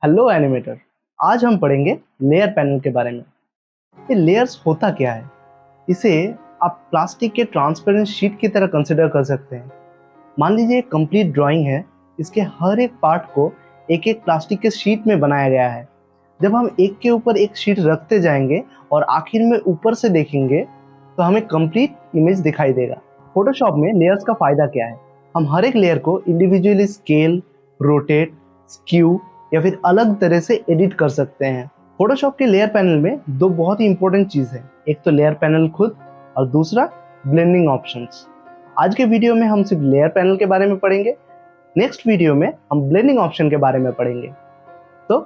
Hello animator. आज हम पढ़ेंगे लेयर पैनल के बारे में। ये लेयर्स होता क्या है? इसे आप प्लास्टिक के ट्रांसपेरेंट शीट की तरह कंसिडर कर सकते हैं। मान लीजिए एक कंप्लीट ड्राइंग है, इसके हर एक पार्ट को एक एक प्लास्टिक के शीट में बनाया गया है। जब हम एक के ऊपर एक शीट रखते जाएंगे और आखिर में ऊपर से देखेंगे तो हमें कंप्लीट इमेज दिखाई देगा। फोटोशॉप में लेयर्स का फायदा क्या है? हम हर एक लेयर को इंडिविजुअली स्केल, रोटेट, स्क्यू या फिर अलग तरह से एडिट कर सकते हैं। फोटोशॉप के लेयर पैनल में दो बहुत ही इंपॉर्टेंट चीज है, एक तो लेयर पैनल खुद और दूसरा ब्लेंडिंग ऑप्शंस। आज के वीडियो में हम सिर्फ लेयर पैनल के बारे में पढ़ेंगे, नेक्स्ट वीडियो में हम ब्लेंडिंग ऑप्शन के बारे में पढ़ेंगे। तो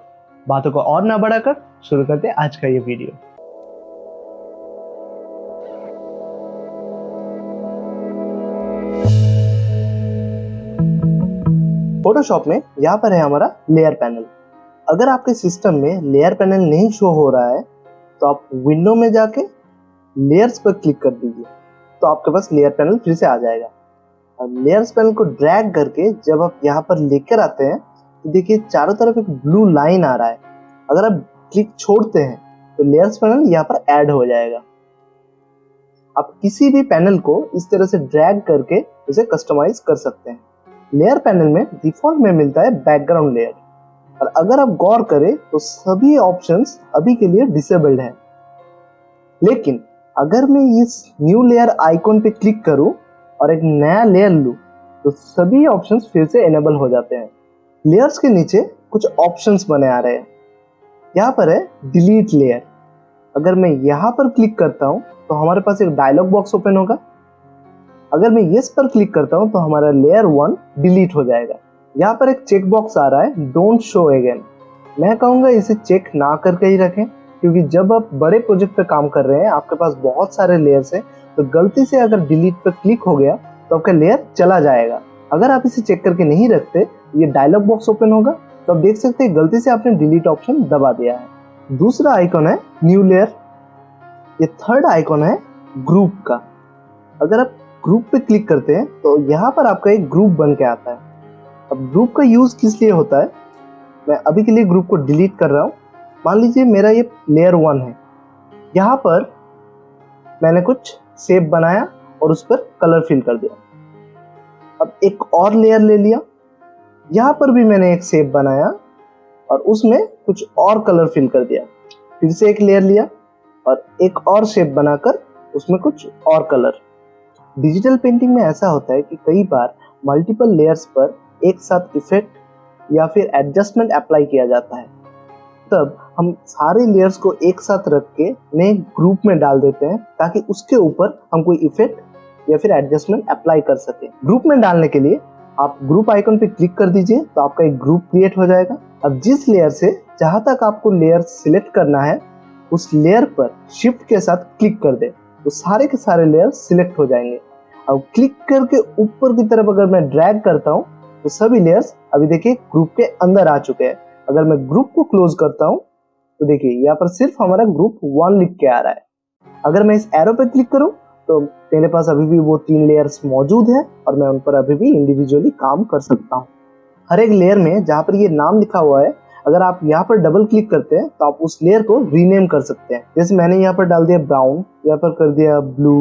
बातों को और ना बढ़ाकर शुरू करते हैं आज का ये वीडियो। फोटोशॉप में यहाँ पर है हमारा लेयर पैनल। अगर आपके सिस्टम में लेयर पैनल नहीं शो हो रहा है तो आप विंडो में जाके लेयर्स पर क्लिक कर दीजिए, तो आपके पास लेयर पैनल फिर से आ जाएगा। और लेयर्स पैनल को ड्रैग करके जब आप यहाँ पर लेकर आते हैं तो देखिए चारों तरफ एक ब्लू लाइन आ रहा है। अगर आप क्लिक छोड़ते हैं तो लेयर्स पैनल यहाँ पर ऐड हो जाएगा। आप किसी भी पैनल को इस तरह से ड्रैग करके उसे कस्टमाइज कर सकते हैं। लेयर पैनल में डिफॉल्ट में मिलता है बैकग्राउंड लेयर, और अगर आप गौर करें तो सभी ऑप्शंस अभी के लिए डिसेबल्ड हैं। लेकिन अगर मैं इस न्यू लेयर आइकॉन पे क्लिक करूं और एक नया लेयर लूं तो सभी ऑप्शंस फिर से एनेबल हो जाते हैं। लेयर्स के नीचे कुछ ऑप्शंस बने आ रहे हैं। यहाँ पर है डिलीट लेयर। अगर मैं यहाँ पर क्लिक करता हूँ तो हमारे पास एक डायलॉग बॉक्स ओपन होगा। अगर मैं यस पर क्लिक करता हूं तो हमारा लेयर 1 डिलीट हो जाएगा। यहाँ पर एक चेक बॉक्स आ रहा है, डोंट शो अगेन। मैं कहूँगा इसे चेक ना करके ही रखें, क्योंकि जब आप बड़े प्रोजेक्ट पे काम कर रहे हैं, आपके पास बहुत सारे लेयर्स हैं, तो गलती से अगर डिलीट पर क्लिक हो गया तो आपका लेयर चला जाएगा। अगर आप इसे चेक करके नहीं रखते, ये डायलॉग बॉक्स ओपन होगा तो आप देख सकते हैं गलती से आपने डिलीट ऑप्शन दबा दिया है। दूसरा आइकॉन है न्यू लेयर। ये थर्ड आइकॉन है ग्रुप का। अगर आप ग्रुप पे क्लिक करते हैं तो यहाँ पर आपका एक ग्रुप बन के आता है। अब ग्रुप का यूज किस लिए होता है, मैं अभी के लिए ग्रुप को डिलीट कर रहा हूँ। मान लीजिए मेरा ये लेयर 1 है, यहाँ पर मैंने कुछ शेप बनाया और उस पर कलर फिल कर दिया। अब एक और लेयर ले लिया, यहाँ पर भी मैंने एक शेप बनाया और उसमें कुछ और कलर फिल कर दिया। फिर से एक लेयर लिया और एक और शेप बनाकर उसमें कुछ और कलर। डिजिटल पेंटिंग में ऐसा होता है कि कई बार मल्टीपल लेयर्स पर एक साथ इफेक्ट या फिर एडजस्टमेंट अप्लाई किया जाता है। तब हम सारे लेयर्स को एक साथ रख के नए ग्रुप में डाल देते हैं ताकि उसके ऊपर हम कोई इफेक्ट या फिर एडजस्टमेंट अप्लाई कर सके। ग्रुप में डालने के लिए आप ग्रुप आइकन पे क्लिक कर दीजिए तो आपका एक ग्रुप क्रिएट हो जाएगा। अब जिस लेयर से जहां तक आपको लेयर सिलेक्ट करना है उस लेयर पर शिफ्ट के साथ क्लिक कर दे तो सारे के सारे लेयर सिलेक्ट हो जाएंगे। अब क्लिक करके ऊपर की तरफ अगर मैं ड्रैग करता हूं तो सभी लेयर्स अभी देखिए ग्रुप के अंदर आ चुके हैं। अगर मैं ग्रुप को क्लोज करता हूं तो देखिए यहाँ पर सिर्फ हमारा ग्रुप 1 लिख के आ रहा है। अगर मैं इस एरो पे क्लिक करूं तो मेरे पास अभी भी वो 3 लेयर्स मौजूद है और मैं उन पर अभी भी इंडिविजुअली काम कर सकता हूँ। हर एक लेयर में जहाँ पर ये नाम लिखा हुआ है, अगर आप यहाँ पर डबल क्लिक करते हैं तो आप उस लेयर को रीनेम कर सकते हैं। जैसे मैंने यहाँ पर डाल दिया ब्राउन, यहाँ पर कर दिया ब्लू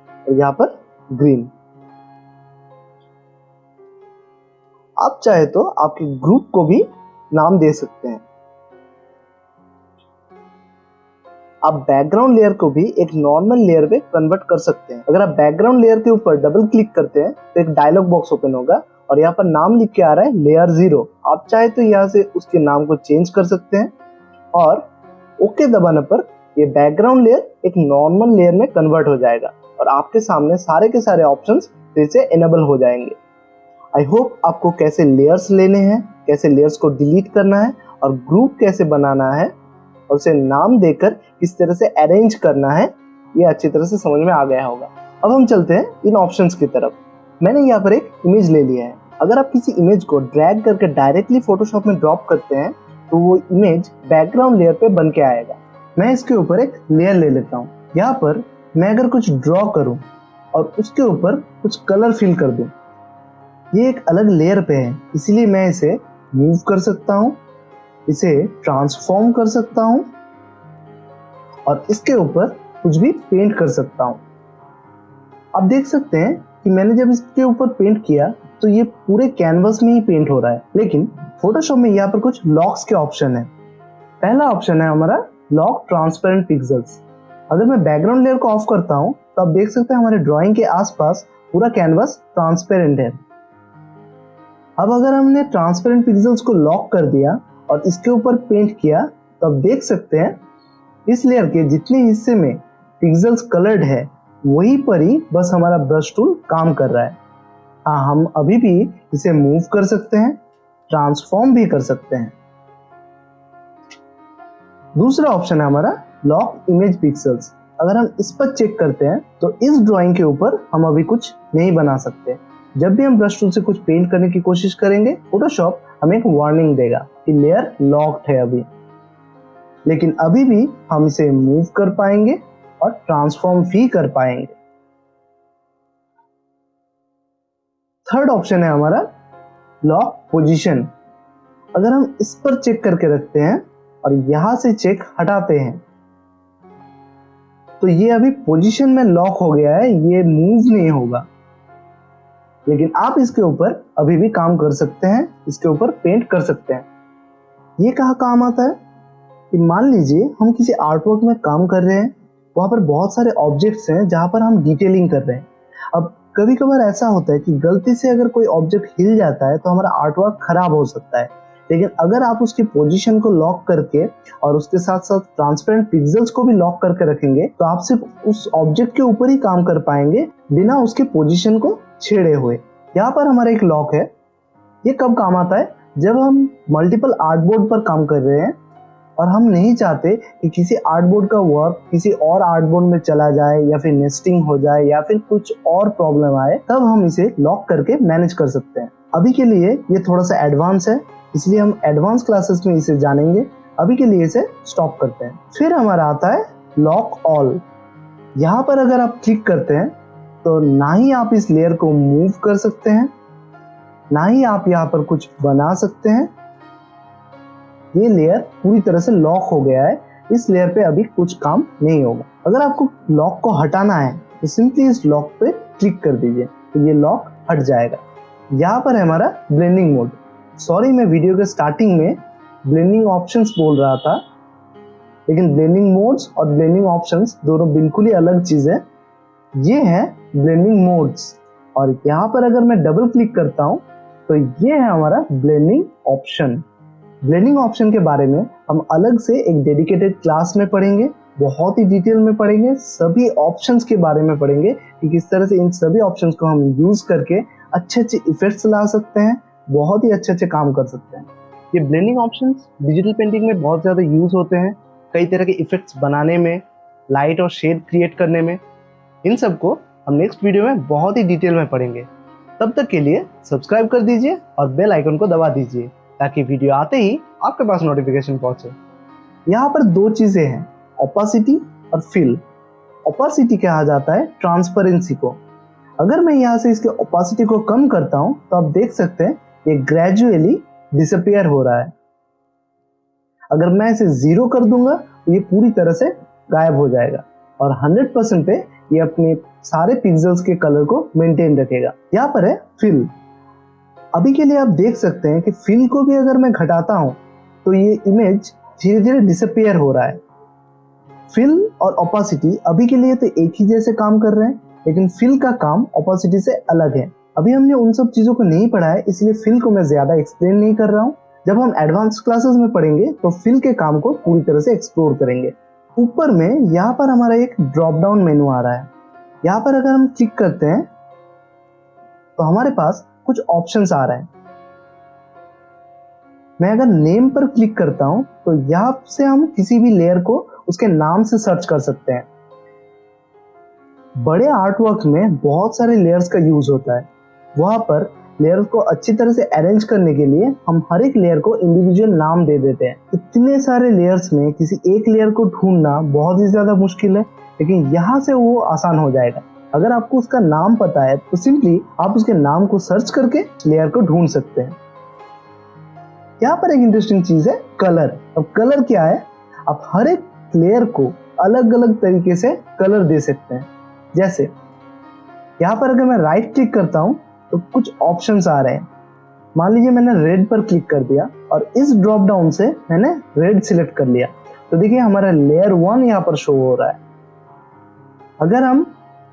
और यहाँ पर ग्रीन। आप चाहे तो आपके ग्रुप को भी नाम दे सकते हैं। आप बैकग्राउंड लेयर को भी एक नॉर्मल लेयर में कन्वर्ट कर सकते हैं। अगर आप बैकग्राउंड लेयर के ऊपर डबल क्लिक करते हैं तो एक डायलॉग बॉक्स ओपन होगा और यहाँ पर नाम लिख के आ रहा है लेयर 0। आप चाहे तो यहाँ से उसके नाम को चेंज कर सकते हैं और ओके दबाने पर ये बैकग्राउंड लेयर एक नॉर्मल लेयर में कन्वर्ट हो जाएगा और आपके सामने सारे के सारे ऑप्शंस फिर से एनेबल हो जाएंगे। आई होप आपको कैसे लेयर्स लेने हैं, कैसे लेयर्स को डिलीट करना है और ग्रुप कैसे बनाना है और उसे नाम देकर किस तरह से अरेंज करना है, ये अच्छी तरह से समझ में आ गया होगा। अब हम चलते हैं इन ऑप्शंस की तरफ। मैंने यहाँ पर एक इमेज ले लिया है। अगर आप किसी इमेज को ड्रैग करके डायरेक्टली फोटोशॉप में ड्रॉप करते हैं तो वो इमेज बैकग्राउंड लेयर पे बन के आएगा। मैं इसके ऊपर एक लेयर ले लेता हूँ। यहाँ पर मैं अगर कुछ ड्रॉ करूं और उसके ऊपर कुछ कलर फिल कर दूं, ये एक अलग लेयर पे है, इसीलिए मैं इसे मूव कर सकता हूँ, इसे ट्रांसफॉर्म कर सकता हूँ और इसके ऊपर कुछ भी पेंट कर सकता हूँ। आप देख सकते हैं कि मैंने जब इसके ऊपर पेंट किया तो ये पूरे कैनवस में ही पेंट हो रहा है। लेकिन फोटोशॉप में यहाँ पर कुछ लॉक्स के ऑप्शन है। पहला ऑप्शन है हमारा लॉक ट्रांसपेरेंट पिक्सेल्स। अगर मैं बैकग्राउंड लेयर को ऑफ करता हूँ तो आप देख सकते हैं हमारे ड्राइंग के आसपास पूरा कैनवस ट्रांसपेरेंट है। अब अगर हमने ट्रांसपेरेंट पिक्सेल्स को लॉक कर दिया और इसके ऊपर पेंट किया तो आप देख सकते हैं इस लेयर के जितने हिस्से में पिक्सेल्स कलर्ड है वहीं पर ही बस हमारा ब्रश टूल काम कर रहा है। हाँ, हम अभी भी इसे मूव कर सकते हैं, ट्रांसफॉर्म भी कर सकते हैं। दूसरा ऑप्शन है हमारा लॉक इमेज पिक्सेल्स। अगर हम इस पर चेक करते हैं तो इस ड्राइंग के ऊपर हम अभी कुछ नहीं बना सकते। जब भी हम ब्रश टूल से कुछ पेंट करने की कोशिश करेंगे फोटोशॉप हमें एक वार्निंग देगा कि लेयर लॉक्ड है अभी। लेकिन अभी भी हम इसे मूव कर पाएंगे और ट्रांसफॉर्म भी कर पाएंगे। थर्ड ऑप्शन है हमारा लॉक पोजीशन। अगर हम इस पर चेक करके रखते हैं और यहां से चेक हटाते हैं तो ये अभी पोजीशन में लॉक हो गया है, ये मूव नहीं होगा। लेकिन आप इसके ऊपर अभी भी काम कर सकते हैं, इसके ऊपर पेंट कर सकते हैं। ये कहाँ काम आता है कि मान लीजिए हम किसी आर्टवर्क में काम कर रहे हैं, वहां पर बहुत सारे ऑब्जेक्ट्स हैं जहां पर हम डिटेलिंग कर रहे हैं। अब कभी कभार ऐसा होता है कि गलती से अगर कोई ऑब्जेक्ट हिल जाता है तो हमारा आर्टवर्क खराब हो सकता है। लेकिन अगर आप उसकी पोजीशन को लॉक करके और उसके साथ साथ ट्रांसपेरेंट पिक्सेल्स को भी लॉक करके रखेंगे तो आप सिर्फ उस ऑब्जेक्ट के ऊपर ही काम कर पाएंगे बिना उसके पोजीशन को छेड़े हुए। यहाँ पर हमारा एक लॉक है। ये कब काम आता है? जब हम मल्टीपल आर्टबोर्ड पर काम कर रहे हैं और हम नहीं चाहते कि किसी आर्टबोर्ड का वर्क किसी और आर्टबोर्ड में चला जाए या फिर नेस्टिंग हो जाए या फिर कुछ और प्रॉब्लम आए, तब हम इसे लॉक करके मैनेज कर सकते हैं। अभी के लिए ये थोड़ा सा एडवांस है, इसलिए हम एडवांस क्लासेस में इसे जानेंगे। अभी के लिए इसे स्टॉप करते हैं। फिर हमारा आता है लॉक ऑल। यहाँ पर अगर आप क्लिक करते हैं तो ना ही आप इस लेयर को मूव कर सकते हैं, ना ही आप यहाँ पर कुछ बना सकते हैं। ये लेयर पूरी तरह से लॉक हो गया है, इस लेयर पे अभी कुछ काम नहीं होगा। अगर आपको लॉक को हटाना है तो सिंपली इस लॉक पे क्लिक कर दीजिए तो ये लॉक हट जाएगा। यहाँ पर है हमारा ब्लेंडिंग मोड। सॉरी, मैं वीडियो के स्टार्टिंग में ब्लेंडिंग ऑप्शंस बोल रहा था, लेकिन ब्लेंडिंग मोड्स और ब्लेंडिंग ऑप्शंस दोनों बिल्कुल ही अलग चीज है। ये है ब्लेंडिंग मोड्स और यहाँ पर अगर मैं डबल क्लिक करता हूँ तो ये है हमारा ब्लेंडिंग ऑप्शन। ब्लेंडिंग ऑप्शन के बारे में हम अलग से एक डेडिकेटेड क्लास में पढ़ेंगे, बहुत ही डिटेल में पढ़ेंगे, सभी ऑप्शंस के बारे में पढ़ेंगे कि किस तरह से इन सभी ऑप्शंस को हम यूज करके अच्छे अच्छे इफेक्ट्स ला सकते हैं, बहुत ही अच्छे अच्छे काम कर सकते हैं। ये ब्लेंडिंग ऑप्शंस डिजिटल पेंटिंग में बहुत ज़्यादा यूज होते हैं, कई तरह के इफेक्ट्स बनाने में, लाइट और शेड क्रिएट करने में। इन सब को हम नेक्स्ट वीडियो में बहुत ही डिटेल में पढ़ेंगे। तब तक के लिए सब्सक्राइब कर दीजिए और बेल आइकन को दबा दीजिए ताकि वीडियो आते ही आपके पास नोटिफिकेशन पहुंचे। यहाँ पर दो चीजें हैं, ओपासिटी और फिल। ओपासिटी कहा जाता है ट्रांसपेरेंसी को। अगर मैं यहाँ से इसके ओपासिटी को कम करता हूँ तो आप देख सकते हैं ये ग्रेजुअली डिसअपियर हो रहा है। अगर मैं इसे 0 कर दूंगा तो ये पूरी तरह से गायब हो जाएगा और 100% पे ये अपने सारे पिक्सेल्स के कलर को मेंटेन रखेगा। यहाँ पर है फिल। अभी के लिए आप देख सकते हैं कि फिल को भी अगर मैं घटाता हूं तो ये इमेज धीरे धीरे डिसअपियर हो रहा है। फिल और ओपासिटी अभी के लिए तो एक ही जैसे काम कर रहे हैं, लेकिन फिल का काम ओपासिटी से अलग है। अभी हमने उन सब चीजों को नहीं पढ़ा है, इसलिए फिल को मैं ज्यादा एक्सप्लेन नहीं कर रहा हूँ। जब हम एडवांस क्लासेस में पढ़ेंगे तो फिल के काम को पूरी तरह से एक्सप्लोर करेंगे। ऊपर में यहाँ पर हमारा एक ड्रॉप डाउन मेनू आ रहा है। यहाँ पर अगर हम क्लिक करते हैं तो हमारे पास कुछ ऑप्शंस आ रहे हैं। मैं अगर नेम पर क्लिक करता हूं तो यहां से हम किसी भी लेयर को उसके नाम से सर्च कर सकते हैं। बड़े आर्टवर्क में बहुत सारे लेयर्स का यूज होता है। वहां पर लेयर्स को अच्छी तरह से अरेंज करने के लिए हम हर एक लेयर को इंडिविजुअल नाम दे देते हैं। इतने सारे लेयर्स में किसी एक लेयर को ढूंढना बहुत ही ज्यादा मुश्किल है, लेकिन यहाँ से वो आसान हो जाएगा। अगर आपको उसका नाम पता है तो सिंपली आप उसके नाम को सर्च करके लेयर को ढूंढ सकते हैं। यहाँ पर एक इंटरेस्टिंग चीज है कलर। अब कलर क्या है, आप हर एक लेयर को अलग अलग तरीके से कलर दे सकते हैं। जैसे यहाँ पर अगर मैं राइट क्लिक करता हूँ तो कुछ ऑप्शंस आ रहे हैं। मान लीजिए मैंने रेड पर क्लिक कर दिया और इस ड्रॉप डाउन से मैंने रेड सिलेक्ट कर लिया, तो देखिए हमारा लेयर 1 यहाँ पर शो हो रहा है। अगर हम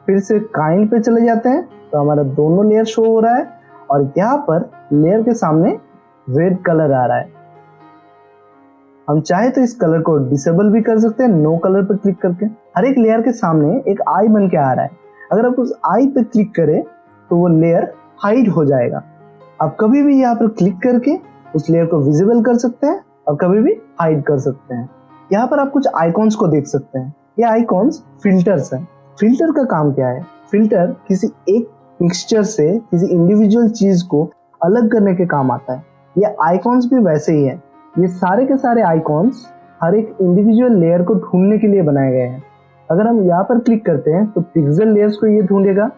फिर से काइंड पे चले जाते हैं तो हमारा दोनों लेयर शो हो रहा है और यहाँ पर लेयर के सामने रेड कलर आ रहा है। हम चाहे तो इस कलर को डिसेबल भी कर सकते हैं नो कलर पर क्लिक करके। हर एक लेयर के सामने एक आई बन के आ रहा है। अगर आप उस आई पे क्लिक करें तो वो लेयर हाइड हो जाएगा। आप कभी भी यहाँ पर क्लिक करके उस लेयर को विजिबल कर सकते हैं और कभी भी हाइड कर सकते हैं। यहाँ पर आप कुछ आइकॉन्स को देख सकते हैं। ये आइकॉन्स फिल्टर्स हैं। फिल्टर का काम क्या है, फिल्टर किसी एक मिक्सचर से किसी इंडिविजुअल चीज को अलग करने के काम आता है। ये आइकॉन्स भी वैसे ही है। ये सारे के सारे आइकॉन्स हर एक इंडिविजुअल लेयर को ढूंढने के लिए बनाए गए हैं। अगर हम यहाँ पर क्लिक करते हैं तो पिक्सेल लेयर्स को ये ढूंढेगा।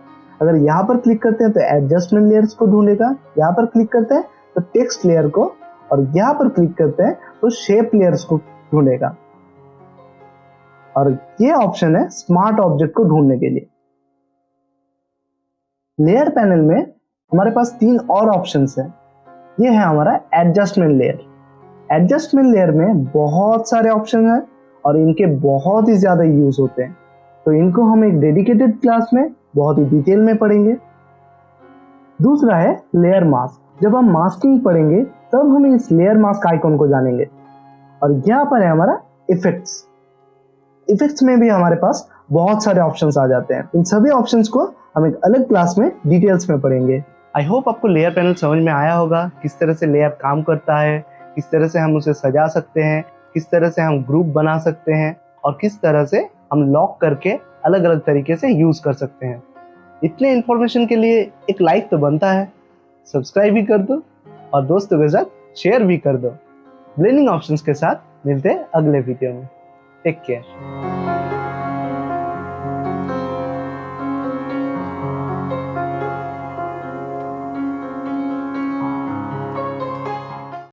अगर यहाँ पर क्लिक करते हैं तो एडजस्टमेंट लेयर्स को ढूंढेगा। यहाँ पर क्लिक करते हैं तो टेक्स्ट लेयर को, और यहाँ पर क्लिक करते हैं तो शेप लेयर्स को ढूंढेगा। और ये ऑप्शन है स्मार्ट ऑब्जेक्ट को ढूंढने के लिए। लेयर पैनल में हमारे पास 3 और ऑप्शंस हैं। ये है हमारा एडजस्टमेंट लेयर। एडजस्टमेंट लेयर में बहुत सारे ऑप्शन हैं और इनके बहुत ही ज्यादा यूज होते हैं, तो इनको हम एक डेडिकेटेड क्लास में बहुत ही डिटेल में पढ़ेंगे। दूसरा है लेयर मास्क। जब हम मास्किंग पढ़ेंगे तब हम इस लेयर मास्क आइकॉन को जानेंगे। और यहाँ पर है हमारा इफेक्ट्स। इफेक्ट्स में भी हमारे पास बहुत सारे ऑप्शंस आ जाते हैं। इन सभी ऑप्शंस को हम एक अलग क्लास में डिटेल्स में पढ़ेंगे। आई होप आपको लेयर पैनल समझ में आया होगा, किस तरह से लेयर काम करता है, किस तरह से हम उसे सजा सकते हैं, किस तरह से हम ग्रुप बना सकते हैं और किस तरह से हम लॉक करके अलग अलग तरीके से यूज कर सकते हैं। इतने इन्फॉर्मेशन के लिए एक लाइक तो बनता है, सब्सक्राइब भी कर दो और दोस्तों के साथ शेयर भी कर दो। ब्लेंडिंग ऑप्शंस के साथ मिलते हैं अगले वीडियो में। Take care.